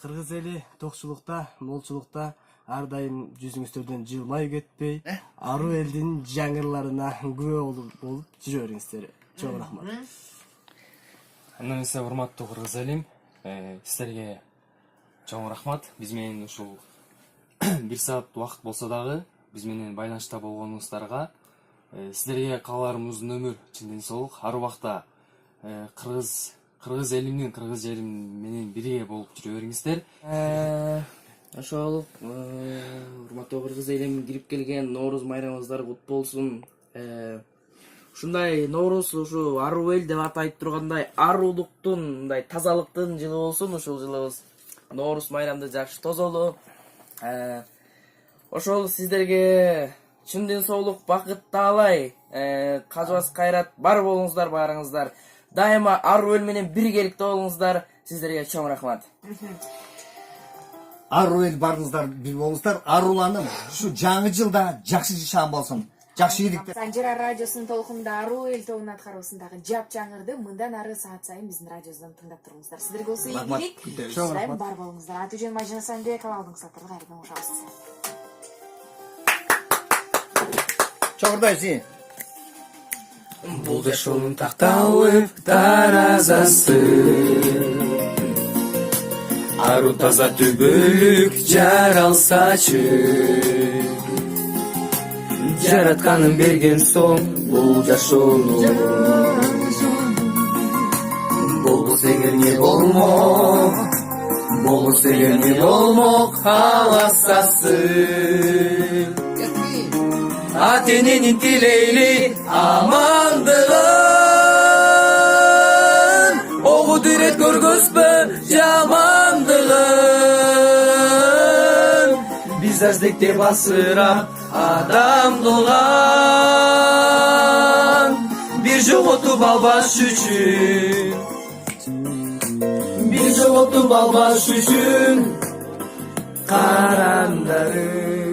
Кыргыз эли токчулукта, молчулукта ар дайым жүзүңүздөрдөн жылмай кетпей, ару элдин жаңырларына күбө болуп жүрө бериңиздер. Чоң рахмат. Андан эсе урматтуу кыргыз элим, силерге чоң рахмат. Биз менен ушул 1 саат убакыт болсо дагы биз менен байланышта болгонуңуздарга, силерге кааларымыздын ömür, чын денсаулык, ар убакта кыргыз элимдин, кыргыз жерим менен бирге болуп жүрө бериңиздер. Ошол урматтуу кыргыз элим кирип келген Ноорuz майрамыңыздар кут болсун. Ушундай Ноорuz ушу аруу эл деп атайт тургандай аруулуктун, мындай тазалыктын жылы болсун. Ушул жылыбыз Ноорuz майрамды жакшы тозолу. Ошол сиздерге чын денсаулык, бакыт таалай, кажыбас кайрат бар болуңуздар баарыңыздар. Дайыма аруу эл менен биргеликте болуңуздар. Сиздерге чоң рахмат. Аруу эл барыңыздар, бир болуңуздар. Аруланып, ушу жаңы жылда жакшы жашаган болсун. Жакшы ийгиликтер. Санжира радиосунун толкунда аруу эл тобунун аткаруусундагы жап жаңырды мындан ары саат сайын биздин радиобуздан тыңдап туруңуздар. Сиздерге болсо ийгилик. Дайым бар болуңуздар. Аты жөнүм Ажина Санбекова, алдыңкы сатырга кайрадан кошобуз. Чогурдайсың. Бул жашоонун такталып таразасы, ару таза түбөлүк жаралсачы, жаратканын берген соң бул жашоону болбосо эгер не болмок, болбосо эгер не болмок кааласасы. Ата эненин тилейли амандыгын, огу дүрөт көргөзбө жамандыгын. Биз аздекте басырап адамдыган, бир жоготуп албаш үчүн, бир жоготуп албаш үчүн карандарын.